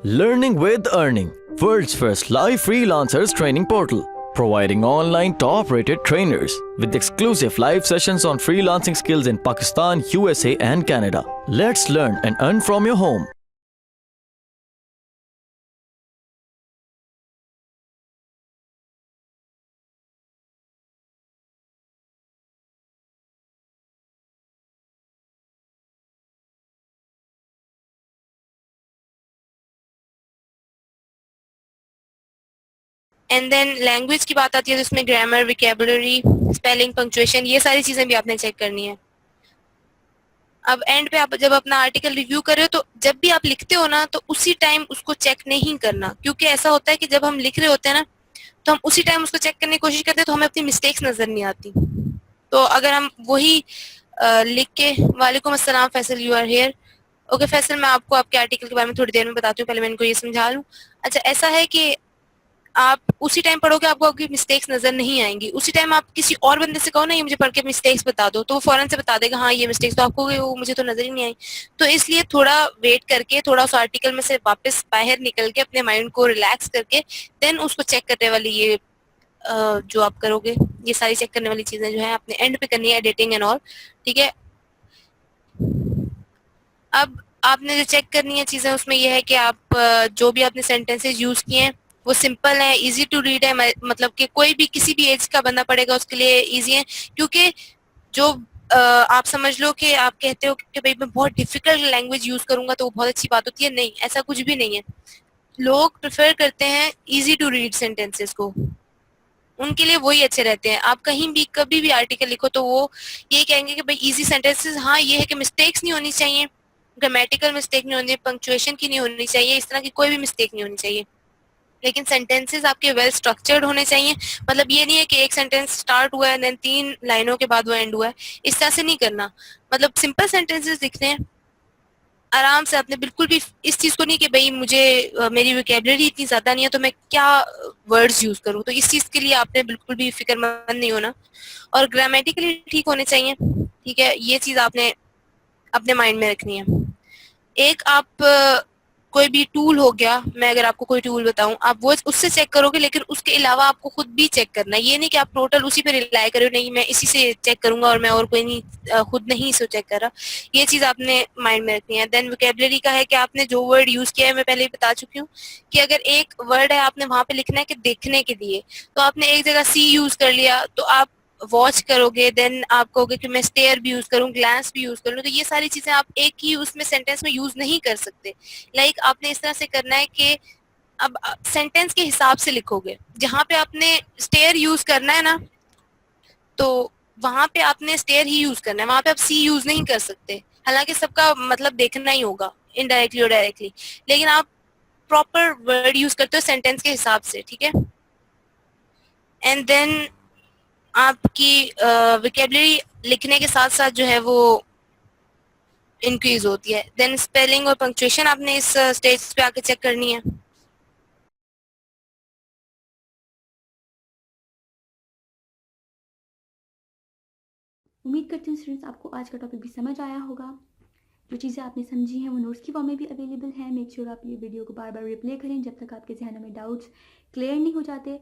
Learning with Earning, world's first live freelancers training portal, providing online top-rated trainers with exclusive live sessions on freelancing skills in Pakistan, USA and Canada. Let's learn and earn from your home. And then language की बात आती है तो इसमें grammar, विकेबुलरी, spelling, punctuation, ये सारी चीजें भी आपने चेक करनी है. अब एंड पे आप जब अपना आर्टिकल रिव्यू कर रहे हो तो जब भी आप लिखते हो ना तो उसी टाइम उसको चेक नहीं करना, क्योंकि ऐसा होता है कि जब हम लिख रहे होते हैं ना तो हम उसी टाइम उसको चेक करने की कोशिश करते हैं तो हमें अपनी मिस्टेक्स नजर नहीं आती. तो अगर हम वही लिख के, वालेकुम अस्सलाम Faisal, you are here. Okay Faisal, मैं आपको आपके आर्टिकल के बारे में थोड़ी देर में बताती हूँ, पहले मैं इनको ये समझा लूँ. अच्छा, ऐसा है कि आप उसी टाइम पढ़ोगे, आपको आपकी मिस्टेक्स नजर नहीं आएंगी. उसी टाइम आप किसी और बंदे से कहो ना ये मुझे पढ़ के मिस्टेक्स बता दो, तो वो फौरन से बता देगा हाँ ये मिस्टेक्स, तो आपको वो मुझे तो नजर ही नहीं आई. तो इसलिए थोड़ा वेट करके, थोड़ा उस आर्टिकल में से वापस बाहर निकल के अपने माइंड को रिलैक्स करके देन उसको चेक करने वाली ये जो आप करोगे, ये सारी चेक करने वाली चीजें जो है अपने एंड पे करनी है, एडिटिंग एंड ऑल. ठीक है. अब आपने जो चेक करनी है चीजें उसमें यह है कि आप जो भी आपने सेंटेंसेस यूज किए हैं वो सिंपल है, इजी टू रीड है, मतलब कि कोई भी किसी भी एज का बंदा पढ़ेगा उसके लिए इजी है. क्योंकि जो आप समझ लो कि आप कहते हो कि भाई मैं बहुत डिफिकल्ट लैंग्वेज यूज करूंगा तो वो बहुत अच्छी बात होती है, नहीं, ऐसा कुछ भी नहीं है. लोग प्रेफर करते हैं इजी टू रीड सेंटेंसेस को, उनके लिए वही अच्छे रहते हैं. आप कहीं भी कभी भी आर्टिकल लिखो तो वो ये कहेंगे कि भाई इजी सेंटेंसेस, हाँ ये है कि मिस्टेक्स नहीं होनी चाहिए, ग्रामेटिकल मिस्टेक नहीं होनी, पंक्चुएशन की नहीं होनी चाहिए, इस तरह की कोई भी मिस्टेक नहीं होनी चाहिए. लेकिन सेंटेंसेस आपके वेल स्ट्रक्चर्ड होने चाहिए. मतलब ये नहीं है कि एक सेंटेंस स्टार्ट हुआ है देन 3 लाइनों के बाद वो एंड हुआ है, इस तरह से नहीं करना. मतलब सिंपल सेंटेंसेस लिखने हैं आराम से. आपने बिल्कुल भी इस चीज को नहीं कि भाई मुझे मेरी वोकैबुलरी इतनी ज्यादा नहीं है तो मैं क्या वर्ड्स यूज करूं, तो इस चीज के लिए आपने बिल्कुल भी फिक्रमंद नहीं होना. और ग्रामेटिकली ठीक होने चाहिए. ठीक है, ये चीज आपने अपने माइंड में रखनी है. एक आप कोई भी टूल हो गया, मैं अगर आपको कोई टूल बताऊं आप वो उससे चेक करोगे, लेकिन उसके अलावा आपको खुद भी चेक करना है. ये नहीं कि आप टोटल उसी पे रिलाई करो, नहीं मैं इसी से चेक करूंगा और मैं और कोई नहीं, खुद नहीं इसे चेक कर रहा. ये चीज आपने माइंड में रखनी है. देन वोकैबुलरी का है कि आपने जो वर्ड यूज किया है, मैं पहले ही बता चुकी हूँ कि अगर एक वर्ड है आपने वहां पे लिखना है कि देखने के लिए, तो आपने एक जगह सी यूज कर लिया तो आप वॉच करोगे, देन आप कहोगे कि मैं स्टेयर भी यूज करूं, ग्लांस भी यूज कर लूं, तो ये सारी चीजें आप एक ही उसमें सेंटेंस में यूज नहीं कर सकते. लाइक आपने इस तरह से करना है कि अब सेंटेंस के हिसाब से लिखोगे. जहां पे आपने स्टेयर यूज करना है ना, तो वहां पे आपने स्टेयर ही यूज करना है, वहां पे आप सी यूज नहीं कर सकते. हालांकि सबका मतलब देखना ही होगा इनडायरेक्टली और डायरेक्टली, लेकिन आप प्रॉपर वर्ड यूज करते हो सेंटेंस के हिसाब से. ठीक है. एंड देन आपकी वोकैबुलरी लिखने के साथ साथ जो है वो इंक्रीज होती है. देन स्पेलिंग और पंक्चुएशन आपने इस स्टेज पे आके चेक करनी है. उम्मीद करती हूँ स्टूडेंट्स आपको आज का टॉपिक भी समझ आया होगा. जो चीज़ें आपने समझी हैं वो नोट्स की फॉर्म में भी अवेलेबल है. मेक श्योर आप ये वीडियो को बार बार रिप्ले करें जब तक आपके जहनों में डाउट्स क्लियर नहीं हो जाते.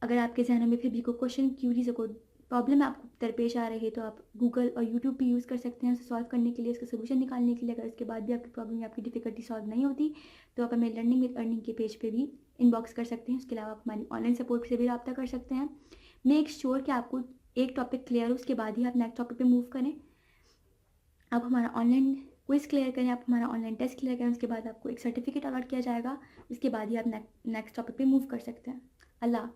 अगर आपके जहनों में फिर भी कोई क्वेश्चन, क्यूरीज, कोई प्रॉब्लम आपको दरपेश आ रही है तो आप गूगल और यूट्यूब भी यूज़ कर सकते हैं उसे सॉल्व करने के लिए, उसका सोल्यूशन निकालने के लिए. अगर उसके बाद भी आपकी प्रॉब्लम या आपकी डिफिकल्टी सॉल्व नहीं होती तो आप हमें लर्निंग विद अर्निंग के पेज पे भी इनबॉक्स कर सकते हैं. उसके अलावा आप हमारी ऑनलाइन सपोर्ट से भी रब्ता कर सकते हैं. मेक श्योर कि आपको एक टॉपिक क्लियर हो, उसके बाद ही आप नेक्स्ट टॉपिक पे मूव करें. आप हमारा ऑनलाइन क्विज क्लियर करें, आप हमारा ऑनलाइन टेस्ट क्लियर करें, उसके बाद आपको एक सर्टिफिकेट अलॉट किया जाएगा. उसके बाद ही आप नेक्स्ट टॉपिक पे मूव कर सकते हैं. अल्लाह.